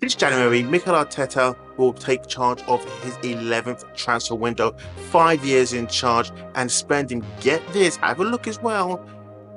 This January, Mikel Arteta will take charge of his 11th transfer window, 5 years in charge, and spending, get this, have a look as well,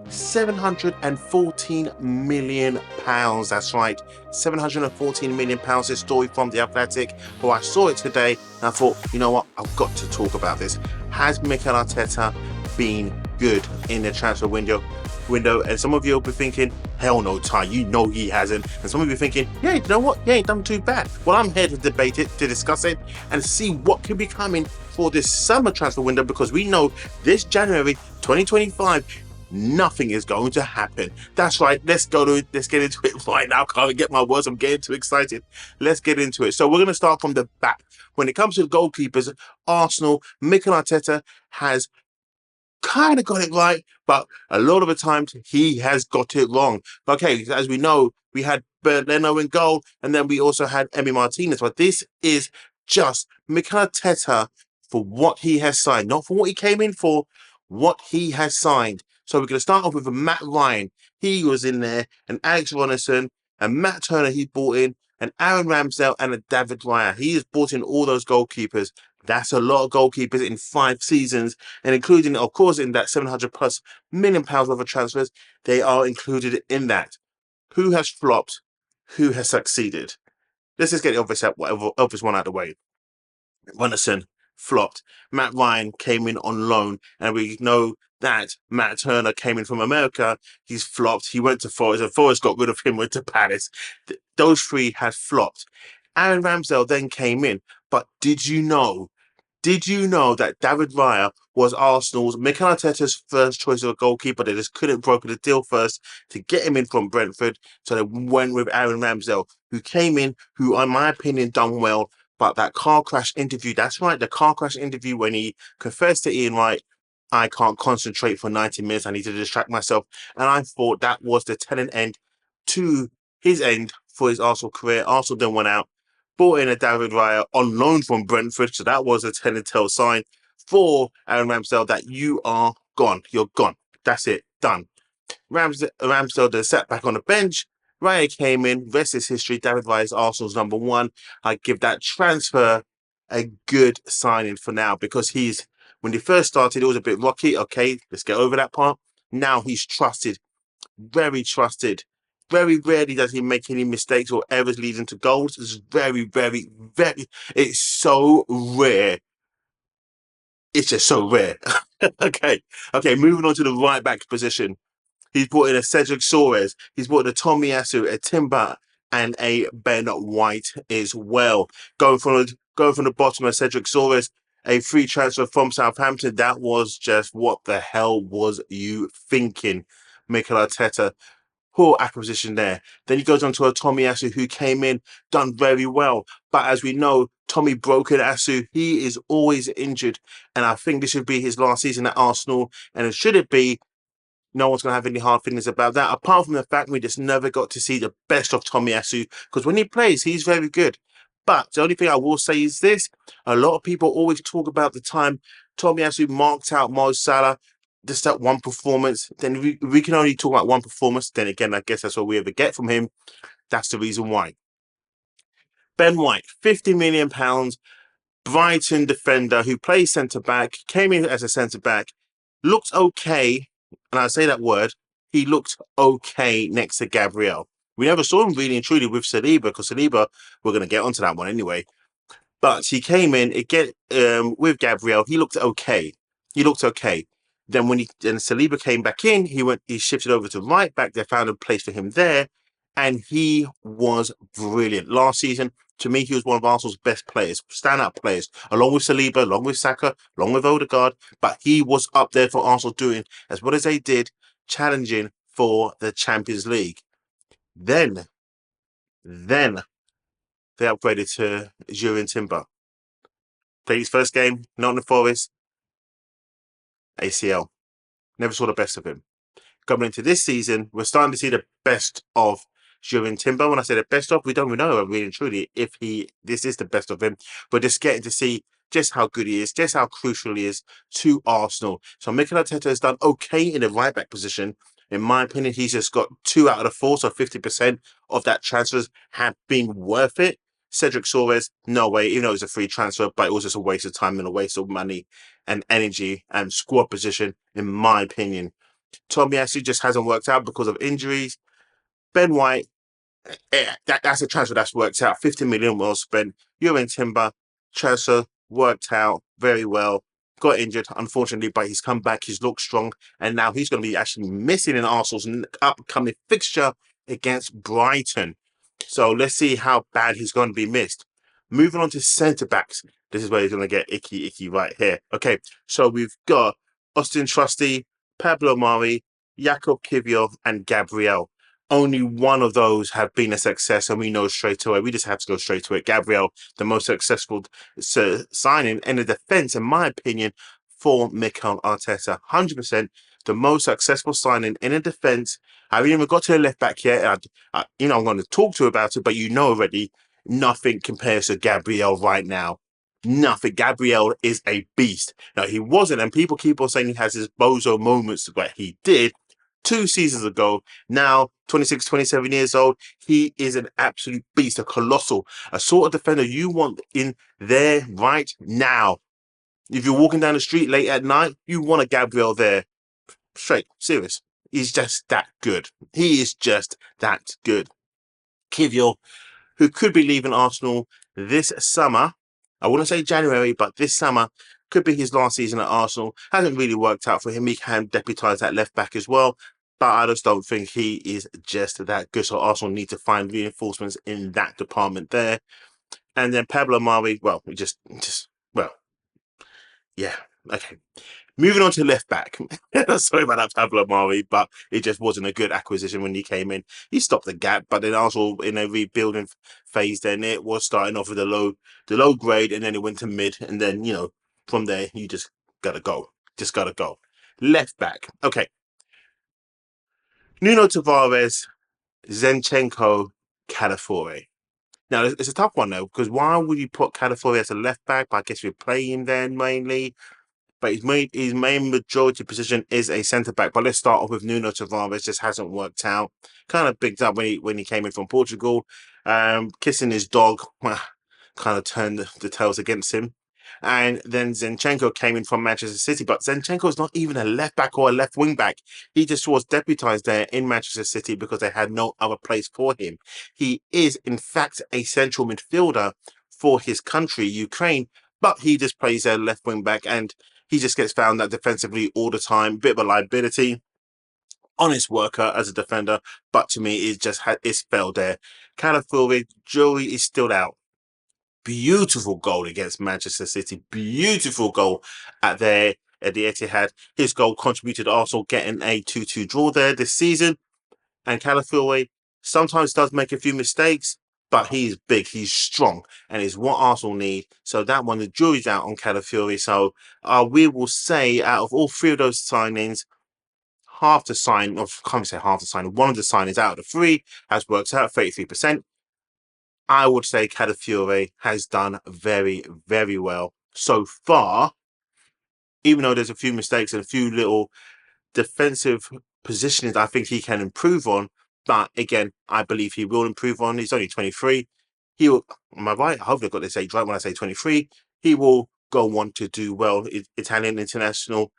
£714 million. That's right, £714 million. This story from The Athletic. Well, I saw it today and I thought, you know what, I've got to talk about this. Has Mikel Arteta been good in the transfer window? And some of you will be thinking, hell no, Ty, you know he hasn't. And some of you are thinking, yeah, you know what, he ain't done too bad. Well, I'm here to debate it, to discuss it, and see what can be coming for this summer transfer window, because we know this January 2025, nothing is going to happen. That's right. Let's get into it right now. I can't get my words. I'm getting too excited. Let's get into it. So we're going to start from the back. When it comes to goalkeepers, Arsenal, Mikel Arteta has kind of got it right, but a lot of the times he has got it wrong. Okay, as we know, we had Leno in goal, and then we also had Emi Martinez. But this is just Mikel Arteta for what he has signed, not for what he came in for, what he has signed. So we're going to start off with Matt Ryan. He was in there, and Alex Ronison, and Matt Turner he brought in, and Aaron Ramsdale and a David Raya. He has brought in all those goalkeepers. That's a lot of goalkeepers in 5 seasons, and including, of course, in that £700+ million worth of transfers, they are included in that. Who has flopped? Who has succeeded? Let's just get the obvious one out of the way. Ronison flopped. Matt Ryan came in on loan, and we know that Matt Turner came in from America. He's flopped. He went to Forest, and Forest got rid of him, went to Palace. Those 3 had flopped. Aaron Ramsdale then came in, but did you know that David Raya was Arsenal's, Mikel Arteta's first choice of a goalkeeper? They just couldn't broker the deal first to get him in from Brentford, so they went with Aaron Ramsdale, who came in, who, in my opinion, done well. But that car crash interview, that's right, the car crash interview when he confessed to Ian Wright, I can't concentrate for 90 minutes, I need to distract myself. And I thought that was the telling end to his end for his Arsenal career. Arsenal then went out, brought in a David Raya on loan from Brentford, so that was a tell sign for Aaron Ramsdale that you are gone. You're gone. That's it. Done. Ramsdale then sat back on the bench. Raya came in. Rest is history. David Raya is Arsenal's number 1. I give that transfer a good signing for now, because when he first started, it was a bit rocky. Okay, let's get over that part. Now he's trusted, very trusted. Very rarely does he make any mistakes or errors leading to goals. It's very, very, very, it's so rare. It's just so rare. Okay. Moving on to the right back position. He's brought in a Cedric Soares. He's brought in a Tomiyasu, a Timber, and a Ben White as well. Going from the bottom of Cedric Soares, a free transfer from Southampton. That was just, what the hell was you thinking, Mikel Arteta? Poor acquisition there. Then he goes on to a Tomiyasu, who came in, done very well. But as we know, Tommy broken Asu, he is always injured. And I think this should be his last season at Arsenal. And should it be, no one's going to have any hard feelings about that, apart from the fact we just never got to see the best of Tomiyasu, because when he plays, he's very good. But the only thing I will say is this: a lot of people always talk about the time Tomiyasu marked out Mo Salah, just that one performance. Then we can only talk about one performance. Then again, I guess that's what we ever get from him. That's the reason why. Ben White, £50 million, Brighton defender who plays centre back, came in as a centre back, looked okay, and I say that word, he looked okay next to Gabriel. We never saw him really and truly with Saliba, because Saliba, we're going to get onto that one anyway. But he came in again with Gabriel. He looked okay. Then when Saliba came back in, he shifted over to right back. They found a place for him there, and he was brilliant. Last season, to me, he was one of Arsenal's best players, standout players, along with Saliba, along with Saka, along with Odegaard. But he was up there for Arsenal, doing as well as they did, challenging for the Champions League. Then they upgraded to Jurien Timber. Played his first game, Nottingham Forest, ACL. Never saw the best of him. Coming into this season, we're starting to see the best of Jurien Timber. When I say the best of, we don't know really and truly if this is the best of him. But just getting to see just how good he is, just how crucial he is to Arsenal. So Mikel Arteta has done okay in the right back position. In my opinion, he's just got 2 out of the 4, so 50% of that transfers have been worth it. Cedric Soares, no way, even though it was a free transfer, but it was just a waste of time and a waste of money and energy and squad position, in my opinion. Tomiyasu just hasn't worked out because of injuries. Ben White, that's a transfer that's worked out. 50 million well spent. You're Timber transfer worked out very well. Got injured, unfortunately, but he's come back. He's looked strong, and now he's going to be actually missing in Arsenal's upcoming fixture against Brighton. So let's see how bad he's going to be missed. Moving on to centre backs. This is where he's going to get icky right here. Okay, so we've got Austin Trusty, Pablo Mari, Jakob Kivior, and Gabriel. Only one of those have been a success, and we know straight away. We just have to go straight to it. Gabriel, the most successful signing in the defence, in my opinion, for Mikel Arteta. 100% the most successful signing in a defence. I haven't even got to the left back yet. I'm going to talk to you about it, but you know already, nothing compares to Gabriel right now. Nothing. Gabriel is a beast. Now, he wasn't, and people keep on saying he has his bozo moments, but he did 2 seasons ago. Now, 26, 27 years old, he is an absolute beast, a colossal, a sort of defender you want in there right now. If you're walking down the street late at night, you want a Gabriel there. Straight, serious. He's just that good. He is just that good. Kivior, who could be leaving Arsenal this summer. I wouldn't say January, but this summer could be his last season at Arsenal. Hasn't really worked out for him. He can deputise that left back as well, but I just don't think he is just that good. So Arsenal need to find reinforcements in that department there. And then Pablo Mari, well, well, yeah, okay. Moving on to left back. Sorry about that, Pablo Mari, but it just wasn't a good acquisition when he came in. He stopped the gap, but then also in a rebuilding phase, then it was starting off with the low grade, and then it went to mid, and then from there you just gotta go. Just gotta go. Left back. Okay. Nuno Tavares, Zinchenko, Calafiore. Now it's a tough one though, because why would you put Calafiore as a left back? I guess we're playing then mainly. But his main majority position is a centre back. But let's start off with Nuno Tavares. Just hasn't worked out. Kind of bigged up when he came in from Portugal. Kissing his dog kind of turned the tails against him. And then Zinchenko came in from Manchester City. But Zinchenko is not even a left back or a left wing back. He just was deputised there in Manchester City because they had no other place for him. He is, in fact, a central midfielder for his country, Ukraine. But he just plays a left wing back, and he just gets found that defensively all the time. Bit of a liability. Honest worker as a defender, but to me, it's failed there. Calafiore, jury is still out. Beautiful goal against Manchester City. Beautiful goal at the Etihad. His goal contributed Arsenal getting a 2-2 draw there this season. And Calafiore sometimes does make a few mistakes, but he's big, he's strong, and is what Arsenal need. So that one, the jury's out on Calafiore. So we will say out of all 3 of those signings, half the sign, or can't say half the sign, one of the signings out of the 3 has worked out 33%. I would say Calafiore has done very, very well so far, even though there's a few mistakes and a few little defensive positionings I think he can improve on. But again, I believe he will improve on. He's only 23. He will, am I right? I hope I've got this age right when I say 23. He will go on to do well. Italian international.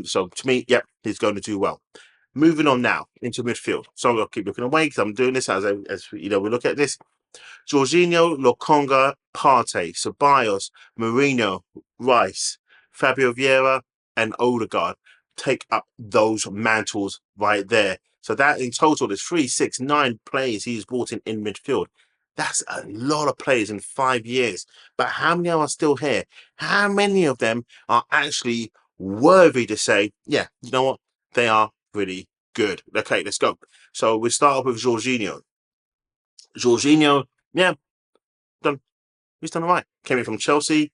So to me, yep, he's going to do well. Moving on now into midfield. So I'll keep looking away because I'm doing this as we look at this. Jorginho, Lokonga, Partey, Ceballos, Mourinho, Rice, Fabio Vieira, and Odegaard take up those mantles right there. So that in total is 3, 6, 9 players he's brought in midfield. That's a lot of players in 5 years. But how many are still here? How many of them are actually worthy to say, yeah, you know what? They are really good. Okay, let's go. So we start off with Jorginho. Jorginho, yeah, he's done all right. Came in from Chelsea.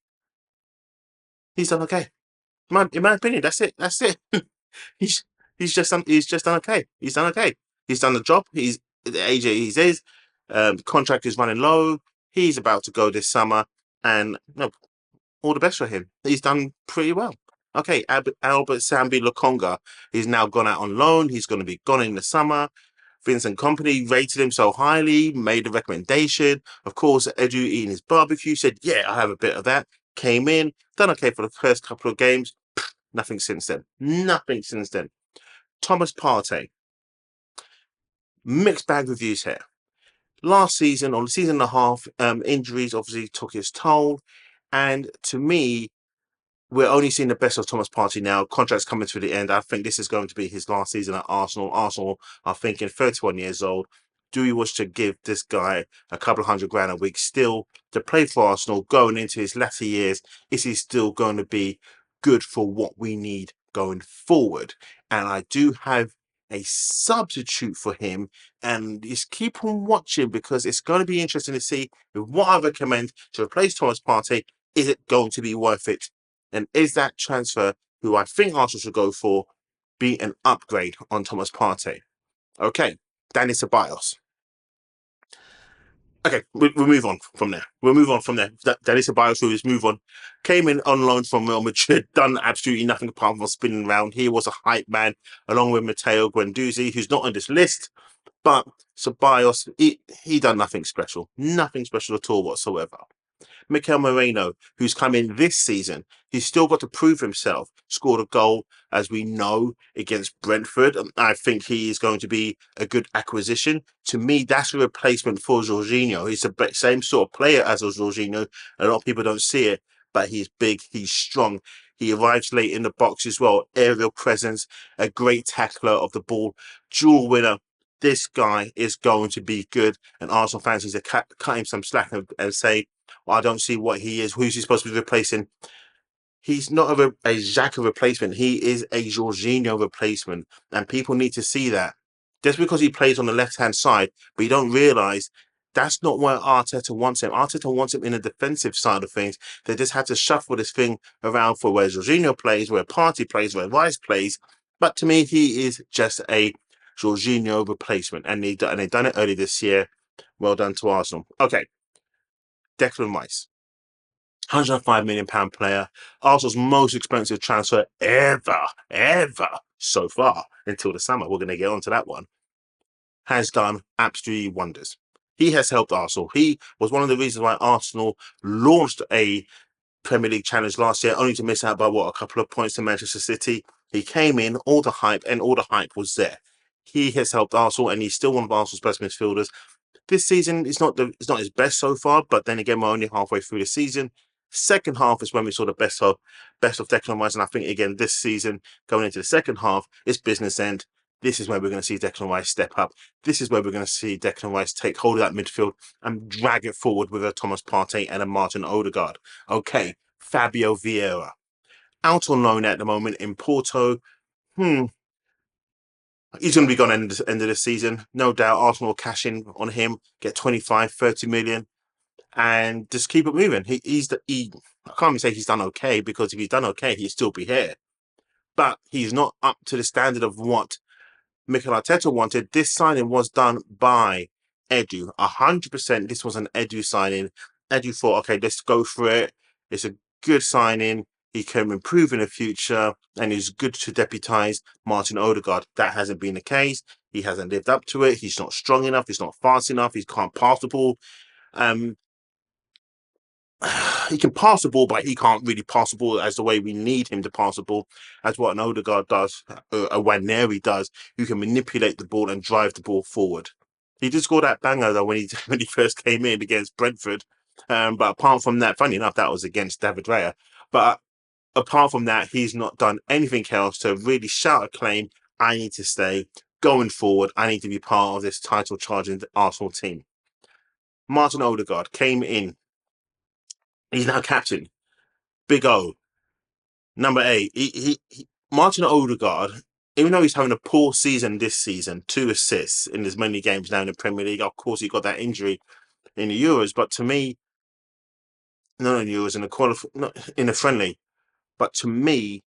He's done okay. In my opinion, that's it. That's it. he's just done okay. He's done okay. He's done the job. He's the age he is. Contract is running low. He's about to go this summer, and all the best for him. He's done pretty well. Okay, Albert Sambi Lokonga is now gone out on loan. He's going to be gone in the summer. Vincent Company rated him so highly, made a recommendation. Of course, Edu eating his barbecue said, yeah, I have a bit of that. Came in, done okay for the first couple of games. Nothing since then. Nothing since then. Thomas Partey, mixed bag reviews here. Last season, or the season and a half, injuries obviously took its toll. And to me, we're only seeing the best of Thomas Partey now. Contract's coming to the end. I think this is going to be his last season at Arsenal. Arsenal are thinking 31 years old. Do we wish to give this guy a couple of $100,000 a week still to play for Arsenal going into his latter years? Is he still going to be good for what we need going forward? And I do have a substitute for him, and just keep on watching because it's going to be interesting to see what I recommend to replace Thomas Partey. Is it going to be worth it? And is that transfer, who I think Arsenal should go for, be an upgrade on Thomas Partey? Okay, Danny Ceballos. Okay, we'll move on from there. We'll move on from there. Danny Ceballos, who is move on, came in on loan from Real Madrid, done absolutely nothing apart from spinning around. He was a hype man, along with Matteo Guendouzi, who's not on this list. But Ceballos, he done nothing special. Nothing special at all whatsoever. Mikel Moreno, who's come in this season, he's still got to prove himself. Scored a goal, as we know, against Brentford. I think he is going to be a good acquisition. To me, that's a replacement for Jorginho. He's the same sort of player as a Jorginho. A lot of people don't see it, but he's big, he's strong. He arrives late in the box as well. Aerial presence, a great tackler of the ball, dual winner. This guy is going to be good, and Arsenal fans need to cut him some slack and say, well, I don't see what he is. Who's he supposed to be replacing? He's not a Xhaka replacement. He is a Jorginho replacement, and people need to see that. Just because he plays on the left-hand side, but you don't realise that's not where Arteta wants him. Arteta wants him in the defensive side of things. They just had to shuffle this thing around for where Jorginho plays, where Partey plays, where Rice plays. But to me, he is just a Jorginho replacement, and they've done it early this year. Well done to Arsenal. Okay, Declan Rice. £105 million player, Arsenal's most expensive transfer ever so far until the summer. We're going to get onto that one. Has done absolutely wonders. He has helped Arsenal. He was one of the reasons why Arsenal launched a Premier League challenge last year, only to miss out by a couple of points to Manchester City. He came in, all the hype was there. He has helped Arsenal, and he's still one of Arsenal's best midfielders. This season it's not his best so far, but then again, we're only halfway through the season. Second half is when we saw the best of Declan Rice, and I think again this season going into the second half, it's business end. This is where we're going to see Declan Rice step up. This is where we're going to see Declan Rice take hold of that midfield and drag it forward with a Thomas Partey and a Martin Odegaard. Okay, Fabio Vieira, out on loan at the moment in Porto. He's going to be gone end of the season. No doubt Arsenal will cash in on him, get 25, 30 million, and just keep it moving. I can't even say he's done okay, because if he's done okay, he'd still be here. But he's not up to the standard of what Mikel Arteta wanted. This signing was done by Edu. 100% this was an Edu signing. Edu thought, okay, let's go for it. It's a good signing. He can improve in the future, and he's good to deputise Martin Odegaard. That hasn't been the case. He hasn't lived up to it. He's not strong enough. He's not fast enough. He can't pass the ball. He can pass the ball, but he can't really pass the ball as the way we need him to pass the ball, as what an Odegaard does, a Waneri does, who can manipulate the ball and drive the ball forward. He did score that banger though when he first came in against Brentford. But apart from that, funny enough, that was against David Raya. But apart from that, he's not done anything else to really shout a claim. I need to stay going forward. I need to be part of this title charging Arsenal team. Martin Odegaard came in. He's now captain. Big O. Number 8. Martin Odegaard, even though he's having a poor season this season, 2 assists in as many games now in the Premier League. Of course, he got that injury in the Euros, but to me, not in the Euros, in the friendly, but to me,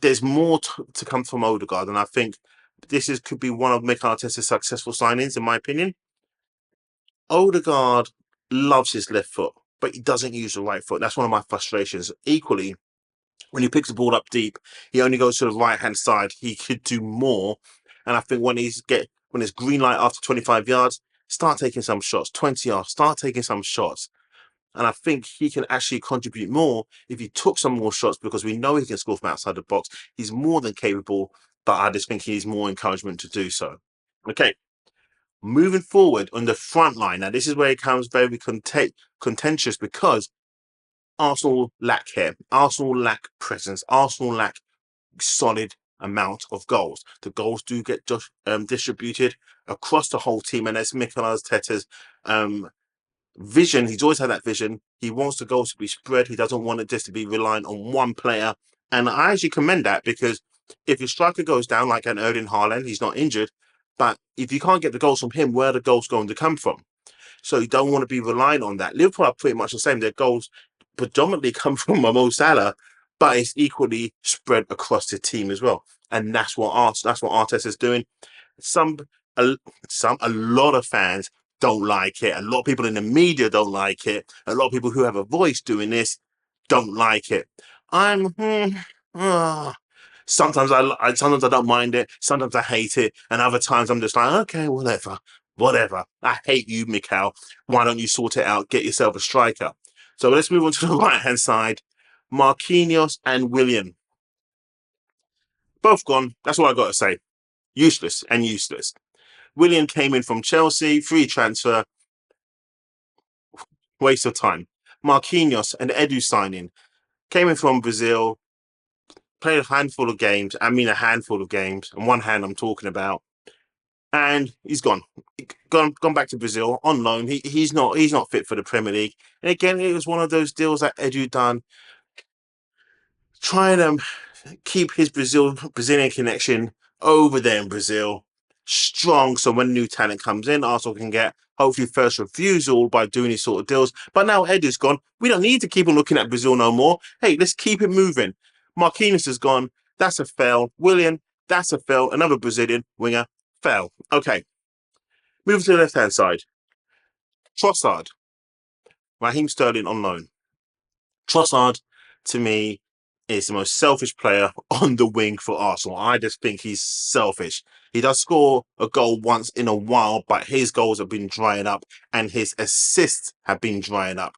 there's more to come from Odegaard, and I think could be one of Mikel Arteta's successful signings, in my opinion. Odegaard loves his left foot, but he doesn't use the right foot. That's one of my frustrations. Equally, when he picks the ball up deep, he only goes to the right hand side. He could do more. And I think when it's green light after 25 yards, start taking some shots. 20 yards, start taking some shots. And I think he can actually contribute more if he took some more shots, because we know he can score from outside the box. He's more than capable, but I just think he needs more encouragement to do so. Okay, moving forward on the front line. Now, this is where it becomes very contentious, because Arsenal lack here. Arsenal lack presence. Arsenal lack solid amount of goals. The goals do get distributed across the whole team, and that's Mikel Arteta's vision. He's always had that vision. He wants the goals to be spread. He doesn't want it just to be reliant on one player. And I actually commend that, because if your striker goes down, like an Erling Haaland, he's not injured, but if you can't get the goals from him, where are the goals going to come from? So you don't want to be relying on that. Liverpool are pretty much the same. Their goals predominantly come from Mo Salah, but it's equally spread across the team as well. And that's what Arteta is doing. Some a lot of fans don't like it. A lot of people in the media don't like it. A lot of people who have a voice doing this don't like it. Sometimes sometimes I don't mind it. Sometimes I hate it, and other times I'm just like, okay, whatever. I hate you, Mikel. Why don't you sort it out? Get yourself a striker. So let's move on to the right hand side. Marquinhos and Willian, both gone. That's all I got to say. Useless and useless. Willian came in from Chelsea, free transfer, waste of time. Marquinhos, an Edu signing, came in from Brazil, played a handful of games. I mean, a handful of games. On one hand, I'm talking about, and he's gone back to Brazil on loan. He's not fit for the Premier League. And again, it was one of those deals that Edu done, trying to keep his Brazilian connection over there in Brazil strong, so when new talent comes in, Arsenal can get hopefully first refusal by doing these sort of deals. But now Edu's gone. We don't need to keep on looking at Brazil no more. Hey, let's keep it moving. Marquinhos is gone. That's a fail. Willian, that's a fail. Another Brazilian winger, fail. Okay. Moving to the left-hand side. Trossard. Raheem Sterling on loan. Trossard, to me, is the most selfish player on the wing for Arsenal. I just think he's selfish. He does score a goal once in a while, but his goals have been drying up and his assists have been drying up.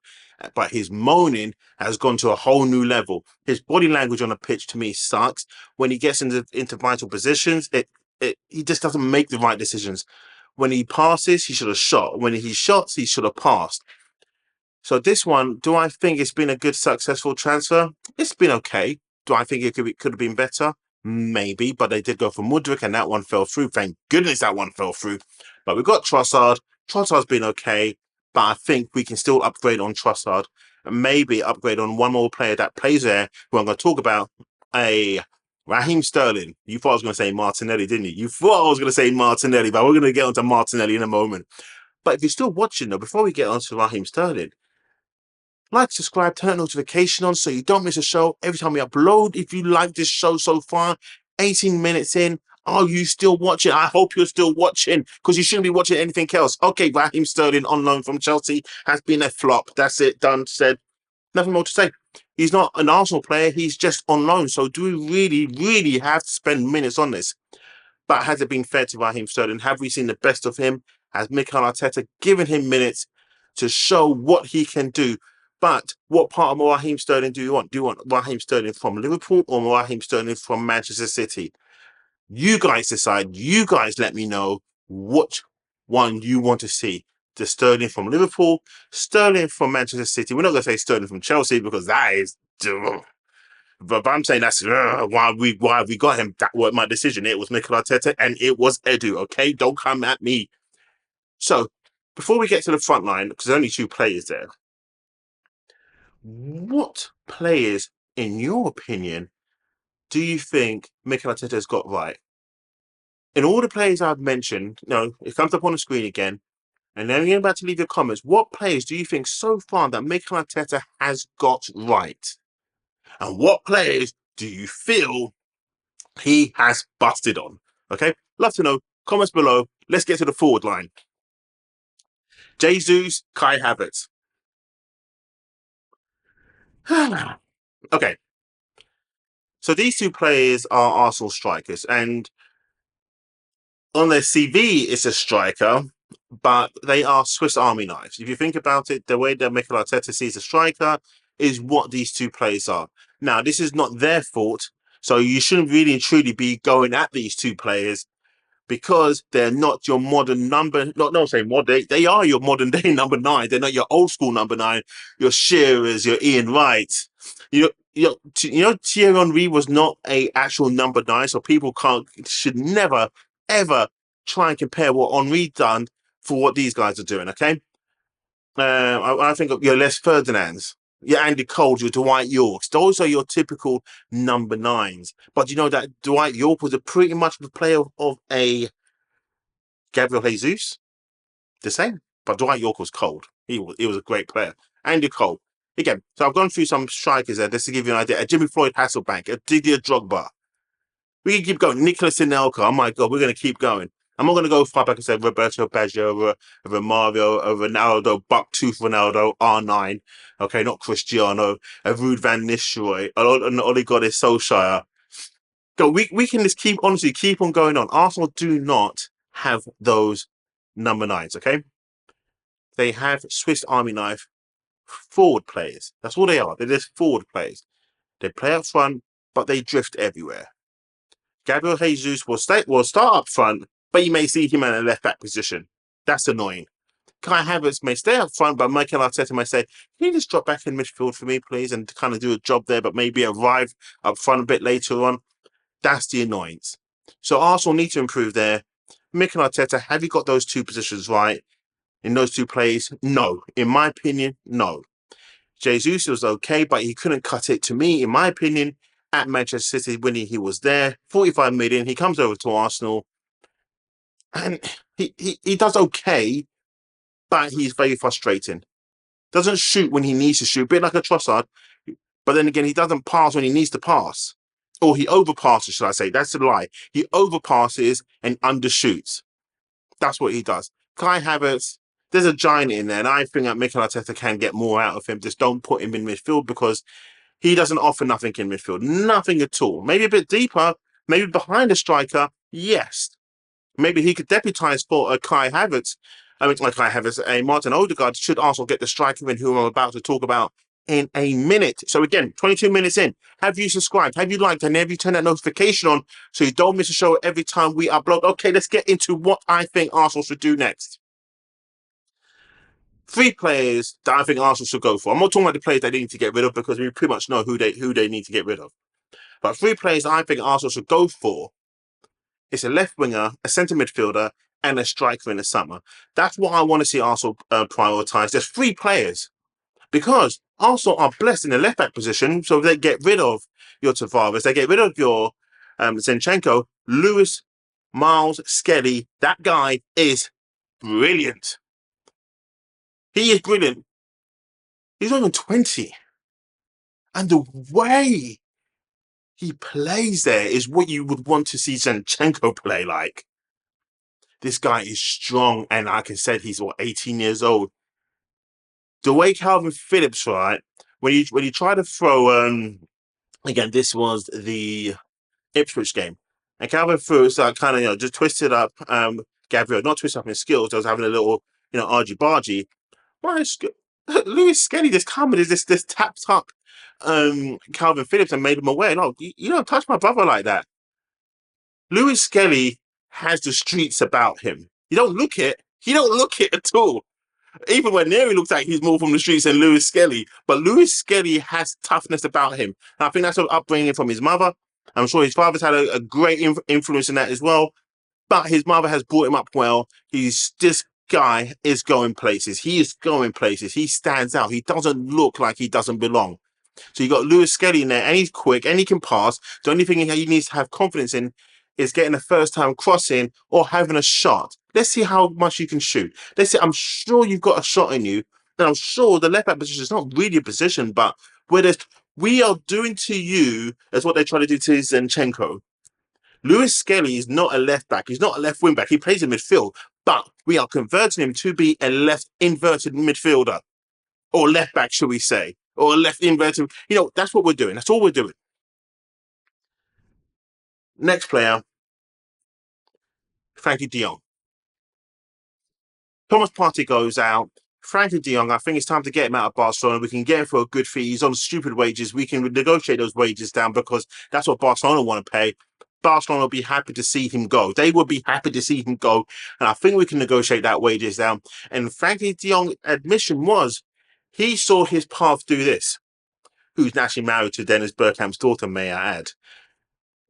But his moaning has gone to a whole new level. His body language on the pitch, to me, sucks. When he gets into vital positions, he just doesn't make the right decisions. When he passes, he should have shot. When he shots, he should have passed. So this one, do I think it's been a good, successful transfer? It's been okay. Do I think it could have been better? Maybe, but they did go for Mudryk, and that one fell through. Thank goodness that one fell through. But we've got Trossard. Trossard's been okay, but I think we can still upgrade on Trossard, and maybe upgrade on one more player that plays there, who I'm going to talk about, a Raheem Sterling. You thought I was going to say Martinelli, didn't you? You thought I was going to say Martinelli, but we're going to get onto Martinelli in a moment. But if you're still watching, though, before we get onto Raheem Sterling, like, subscribe, turn notification on so you don't miss a show every time we upload. If you like this show so far, 18 minutes in, are you still watching? I hope you're still watching, because you shouldn't be watching anything else. Okay, Raheem Sterling on loan from Chelsea has been a flop. That's it, done, said. Nothing more to say. He's not an Arsenal player. He's just on loan. So do we really have to spend minutes on this? But has it been fair to Raheem Sterling? Have we seen the best of him? Has Mikel Arteta given him minutes to show what he can do? But what part of Raheem Sterling do you want? Do you want Raheem Sterling from Liverpool or Raheem Sterling from Manchester City? You guys decide. You guys let me know which one you want to see. The Sterling from Liverpool, Sterling from Manchester City. We're not going to say Sterling from Chelsea, because that is... But I'm saying that's why we got him. That was my decision. It was Mikel Arteta and it was Edu. Okay, don't come at me. So before we get to the front line, because there's only two players there, what players, in your opinion, do you think Mikel Arteta's got right? In all the players I've mentioned, it comes up on the screen again, and then you're about to leave your comments. What players do you think so far that Mikel Arteta has got right? And what players do you feel he has busted on? Okay, love to know. Comments below. Let's get to the forward line. Jesus, Kai Havertz. Okay, So these two players are Arsenal strikers, and on their CV, it's a striker, but they are Swiss Army knives. If you think about it, the way that Mikel Arteta sees a striker is what these two players are. Now, this is not their fault, so you shouldn't really and truly be going at these two players because they're not your modern number. Not saying modern. They are your modern day number nine. They're not your old school number nine. Your Shearers, your Ian Wrights. Thierry Henry was not a actual number nine, so people should never ever try and compare what Henry done for what these guys are doing. Okay, I think of your Les Ferdinands, your Andy Cole, your Dwight Yorks. Those are your typical number nines. But you know that Dwight York was pretty much the player of a Gabriel Jesus, the same. But Dwight York was cold. He was a great player. Andy Cole. Again, so I've gone through some strikers there just to give you an idea. A Jimmy Floyd Hasselbank, a Didier Drogba. We can keep going. Nicholas Anelka. Oh my God, we're going to keep going. I'm not going to go far back and say Roberto Baggio, over Mario, over Ronaldo, Bucktooth Ronaldo, R9. Okay, not Cristiano, a Ruud van Nistelrooy, an Ole Goddess Solskjaer. Go. We can just keep on going on. Arsenal do not have those number nines. Okay, they have Swiss Army knife forward players. That's all they are. They're just forward players. They play up front, but they drift everywhere. Gabriel Jesus will start up front, but you may see him in a left back position. That's annoying. Kai Havertz may stay up front, but Mikel Arteta may say, "Can you just drop back in midfield for me, please, and kind of do a job there, but maybe arrive up front a bit later on." That's the annoyance. So Arsenal need to improve there. Mikel Arteta, have you got those two positions right in those two plays? No. In my opinion, no. Jesus was okay, but he couldn't cut it to me, in my opinion, at Manchester City when he was there. 45 million. He comes over to Arsenal and he does okay, but he's very frustrating. Doesn't shoot when he needs to shoot, a bit like a Trossard, but then again, he doesn't pass when he needs to pass. Or he overpasses, should I say. That's a lie. He overpasses and undershoots. That's what he does. Kai Havertz, there's a giant in there, and I think that Mikel Arteta can get more out of him. Just don't put him in midfield because he doesn't offer nothing in midfield. Nothing at all. Maybe a bit deeper, maybe behind a striker, yes. Maybe he could deputise for a Kai Havertz. Kai Havertz, a Martin Odegaard, should also get the striker in who I'm about to talk about in a minute. So again, 22 minutes in. Have you subscribed? Have you liked? And have you turned that notification on so you don't miss a show every time we upload? Okay, let's get into what I think Arsenal should do next. 3 players that I think Arsenal should go for. I'm not talking about the players they need to get rid of because we pretty much know who they need to get rid of. But 3 players I think Arsenal should go for. It's a left winger, a centre midfielder, and a striker in the summer. That's what I want to see Arsenal prioritise. There's 3 players because Arsenal are blessed in the left back position, so they get rid of your Tavares, they get rid of your Zinchenko, Lewis, Miles, Skelly. That guy is brilliant. He is brilliant. He's only 20. And the way he plays there is what you would want to see Zinchenko play like. This guy is strong, and like I said, he's 18 years old. The way Calvin Phillips, right, when you try to throw, again, this was the Ipswich game, and Calvin Phillips kind of just twisted up Gabriel, not twisted up his skills. I was having a little argy bargy. Well, Lewis Skelly just come and this tapped up Calvin Phillips and made him aware. No, you don't touch my brother like that. Lewis Skelly has the streets about him. You don't look it. He don't look it at all. Even when Neri looks like he's more from the streets than Lewis Skelly. But Lewis Skelly has toughness about him. And I think that's an upbringing from his mother. I'm sure his father's had a great influence in that as well. But his mother has brought him up well. This guy is going places. He is going places. He stands out. He doesn't look like he doesn't belong. So you got Lewis Skelly in there, and he's quick, and he can pass. The only thing he needs to have confidence in is getting a first-time crossing or having a shot. Let's see how much you can shoot. Let's see. I'm sure you've got a shot in you, and I'm sure the left-back position is not really a position, but we are doing to you as what they try to do to Zinchenko. Lewis Skelly is not a left-back. He's not a left wing-back. He plays in midfield, but we are converting him to be a left inverted midfielder. Or left back, should we say, or left inverted. That's what we're doing. That's all we're doing. Next player, Frankie de Jong. Thomas Partey goes out. Frankie de Jong, I think it's time to get him out of Barcelona. We can get him for a good fee. He's on stupid wages. We can negotiate those wages down because that's what Barcelona want to pay. Barcelona will be happy to see him go. They would be happy to see him go. And I think we can negotiate that wages down. And Frankie de Jong's admission was he saw his path do this, who's naturally married to Dennis Bergkamp's daughter, may I add.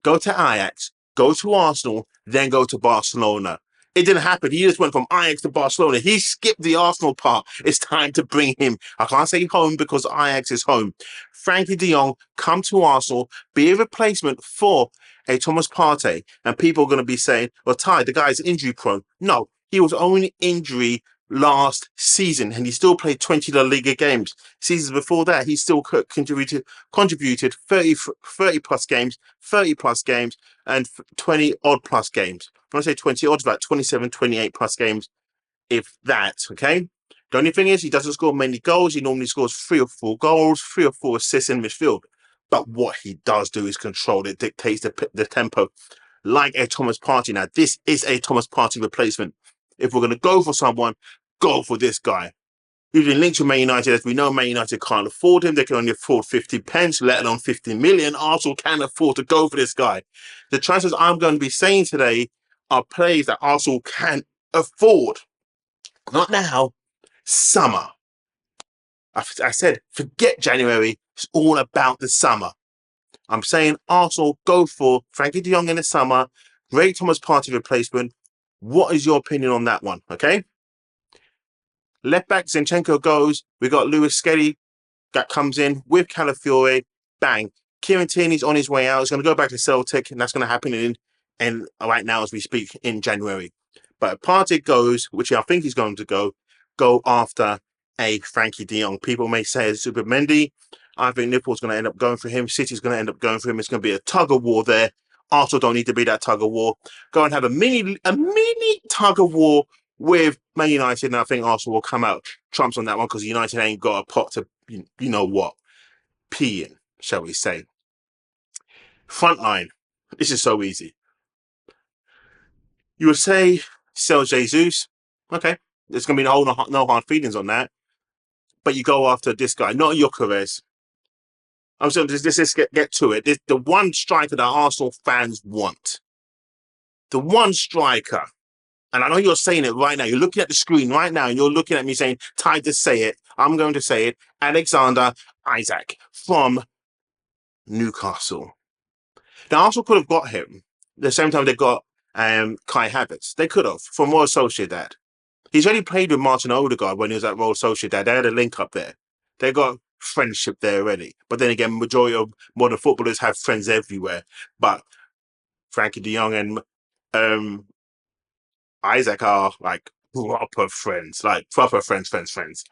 Go to Ajax, go to Arsenal, then go to Barcelona. It didn't happen. He just went from Ajax to Barcelona. He skipped the Arsenal part. It's time to bring him. I can't say home because Ajax is home. Frankie de Jong, come to Arsenal, be a replacement for a Thomas Partey. And people are going to be saying, well, Ty, the guy's injury prone. No, he was only injury last season and he still played 20 La Liga games. Seasons before that, he still contributed 30 plus games, 30 plus games, and 20 odd plus games. When I say 20 odd, about 27, 28 plus games, if that, okay? The only thing is, he doesn't score many goals. He normally scores 3 or 4 goals, 3 or 4 assists in midfield. But what he does do is control it, dictates the tempo, like a Thomas Partey. Now, this is a Thomas Partey replacement. If we're going to go for someone, go for this guy. He's been linked to Man United. As we know, Man United can't afford him. They can only afford 50 pence, let alone 50 million. Arsenal can afford to go for this guy. The transfers I'm going to be saying today are players that Arsenal can afford. Not now, summer. I said, forget January. It's all about the summer. I'm saying Arsenal go for Frankie de Jong in the summer. Great Thomas Partey replacement. What is your opinion on that one? Okay. Left back Zinchenko goes. We got Lewis Skelly that comes in with Calafiore. Bang. Kieran Tierney's on his way out. He's going to go back to Celtic, and that's going to happen in right now as we speak in January. But if Partey goes, which I think he's going to go after a Frankie de Jong. People may say it's Super Mendy. I think Liverpool's going to end up going for him. City's going to end up going for him. It's going to be a tug of war there. Arsenal don't need to be that tug of war. Go and have a mini tug of war with Man United, and I think Arsenal will come out trumps on that one because United ain't got a pot to, you know what, pee in, shall we say. Front line. This is so easy. You would say sell Jesus. Okay. There's going to be no hard feelings on that. But you go after this guy, not Gyökeres. I'm saying let's get to it. This, the one striker that Arsenal fans want. The one striker. And I know you're saying it right now. You're looking at the screen right now and you're looking at me saying, Ty, to say it. I'm going to say it. Alexander Isak from Newcastle. Now, Arsenal could have got him the same time they got Kai Havertz. They could have from Royal Sociedad. He's already played with Martin Odegaard when he was at Royal Sociedad. They had a link up there. They got friendship there already. But then again, majority of modern footballers have friends everywhere. But Frankie de Jong and Isak are like proper friends, friends.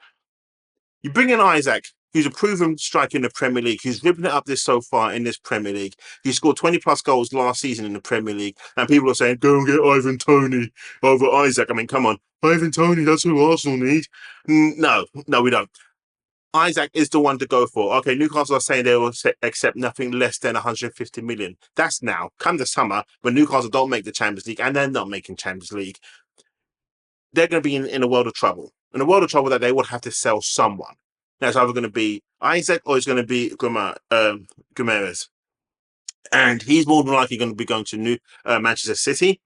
You bring in Isak, who's a proven striker in the Premier League, who's ripping it up this so far in this Premier League. He scored 20 plus goals last season in the Premier League, and people are saying, go and get Ivan Toney over Isak. I mean, come on, Ivan Toney, that's who Arsenal need. No, we don't. Isak is the one to go for. Okay, Newcastle are saying they will accept nothing less than 150 million. That's now. Come the summer, when Newcastle don't make the Champions League, and they're not making Champions League, they're going to be in a world of trouble. In a world of trouble that they would have to sell someone. That's either going to be Isak or it's going to be Guimaraes. And he's more than likely going to be going to Manchester City.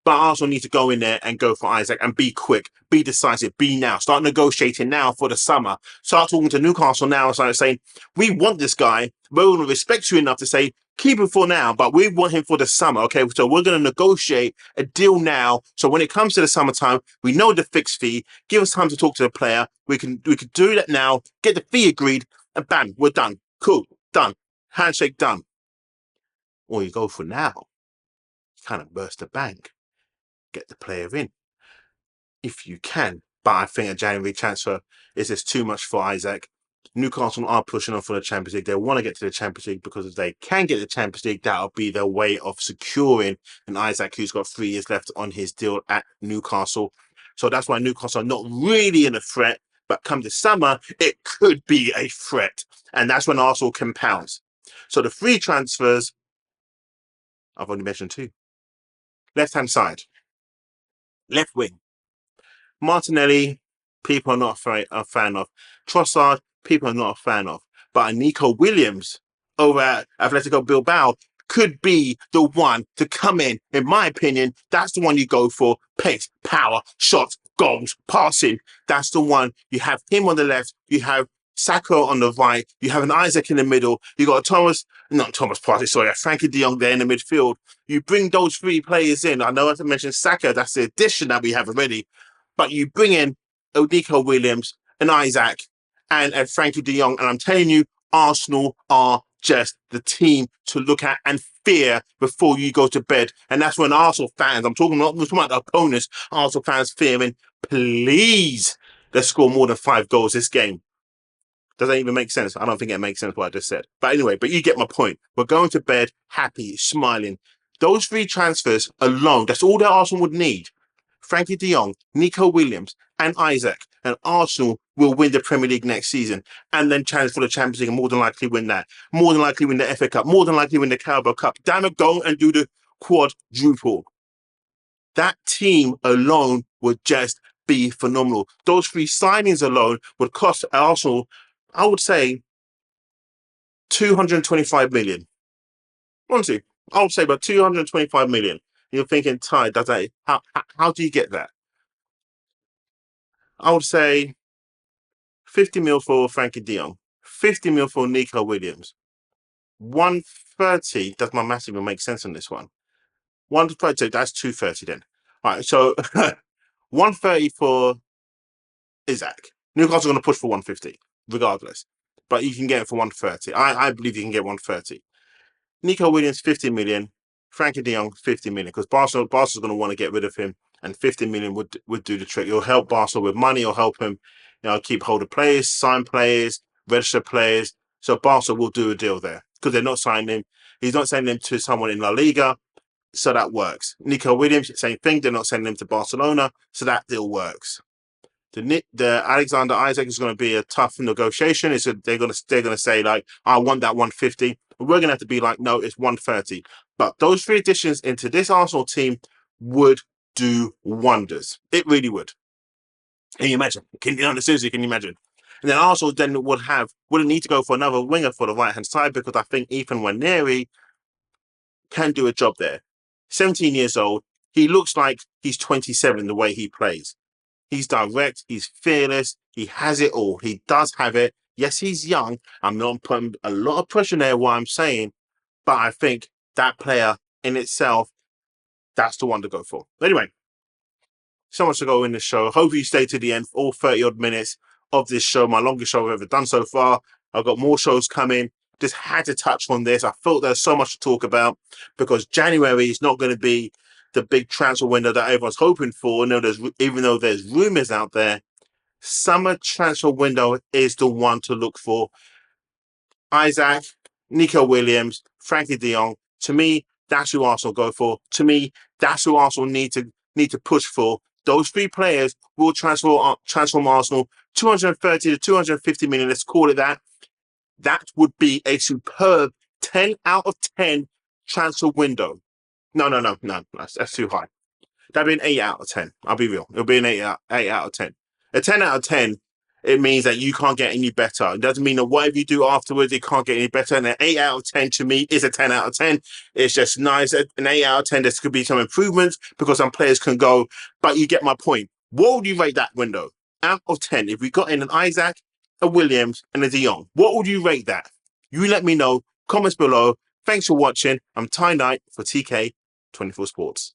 But Arsenal need to go in there and go for Isak and be quick, be decisive, be now. Start negotiating now for the summer. Start talking to Newcastle now and start saying, we want this guy. We're going to respect you enough to say, keep him for now, but we want him for the summer. Okay, so we're going to negotiate a deal now. So when it comes to the summertime, we know the fixed fee. Give us time to talk to the player. We can do that now, get the fee agreed, and bam, we're done. Cool, done. Handshake done. Or you go for now. You kind of burst the bank. Get the player in if you can. But I think a January transfer is just too much for Isak. Newcastle are pushing on for the Champions League. They want to get to the Champions League because if they can get the Champions League, that'll be their way of securing an Isak who's got 3 years left on his deal at Newcastle. So that's why Newcastle are not really in a threat. But come the summer, it could be a threat. And that's when Arsenal can pounce. So the free transfers I've only mentioned two. Left-hand side, left wing. Martinelli, people are not a fan of. Trossard, people are not a fan of. But Nico Williams over at Atletico Bilbao could be the one to come in my opinion. That's the one you go for. Pace, power, shots, goals, passing. That's the one. You have him on the left. You have Sacco on the right. You have an Isaac in the middle. You got not Thomas Partey, sorry, Frankie de Jong there in the midfield. You bring those three players in. I know I mentioned Saka. That's the addition that we have already. But you bring in Nico Williams and Isaac and Frankie de Jong, and I'm telling you, Arsenal are just the team to look at and fear before you go to bed. And that's when Arsenal fans, I'm talking about the opponents, Arsenal fans fearing, please, let's score more than 5 goals this game. Doesn't even make sense. I don't think it makes sense what I just said. But anyway, but you get my point. We're going to bed happy, smiling. Those 3 transfers alone, that's all that Arsenal would need. Frankie de Jong, Nico Williams, and Isaac, and Arsenal will win the Premier League next season and then challenge for the Champions League and more than likely win that. More than likely win the FA Cup, more than likely win the Carabao Cup. Damn it, go and do the quadruple. That team alone would just be phenomenal. Those 3 signings alone would cost Arsenal, I would say, 225 million. Honestly, I would say about 225 million. You're thinking, Ty, does that, how do you get that? I would say 50 mil for Frankie de Jong, 50 mil for Nico Williams, 130. Does my math even make sense on this one? 130, that's 230 then. All right, so 130 for Isaac. Newcastle are going to push for 150, regardless. But you can get it for 130. I believe you can get 130. Nico Williams, 50 million. Frankie de Jong, 50 million. Because Barcelona's going to want to get rid of him. And 50 million would do the trick. It'll help Barcelona with money. It'll help him, keep hold of players, sign players, register players. So Barca will do a deal there. Because they're not signing him. He's not sending him to someone in La Liga. So that works. Nico Williams, same thing. They're not sending him to Barcelona. So that deal works. The Alexander Isaac is going to be a tough negotiation. They're going to say like, I want that 150. We're going to have to be like, no, it's 130. But those 3 additions into this Arsenal team would do wonders. It really would. Can you imagine? Seriously, can you imagine? And then Arsenal then wouldn't need to go for another winger for the right hand side because I think Ethan Nwaneri can do a job there. 17 years old. He looks like he's 27 the way he plays. He's direct, he's fearless, he has it all. He does have it. Yes, he's young. I'm not putting a lot of pressure there, what I'm saying, but I think that player in itself, that's the one to go for. Anyway, so much to go in this show. Hopefully you stay to the end for all 30 odd minutes of this show, my longest show I've ever done so far. I've got more shows coming. Just had to touch on this. I felt there's so much to talk about because January is not going to be the big transfer window that everyone's hoping for. Even though there's rumors out there, summer transfer window is the one to look for. Isaac, Nico Williams, Frankie de Jong. To me, that's who Arsenal go for. To me, that's who Arsenal need to push for. Those 3 players will transform Arsenal 230 to 250 million. Let's call it that. That would be a superb 10 out of 10 transfer window. No, that's too high. That'd be an 8 out of 10. I'll be real. It'll be an 8 out of 10. A 10 out of 10, it means that you can't get any better. It doesn't mean that whatever you do afterwards, it can't get any better. And an 8 out of 10 to me is a 10 out of 10. It's just nice. An 8 out of 10, there could be some improvements because some players can go. But you get my point. What would you rate that window? Out of 10, if we got in an Isaac, a Williams, and a De Jong, what would you rate that? You let me know. Comments below. Thanks for watching. I'm Ty Knight for TK24 Sports.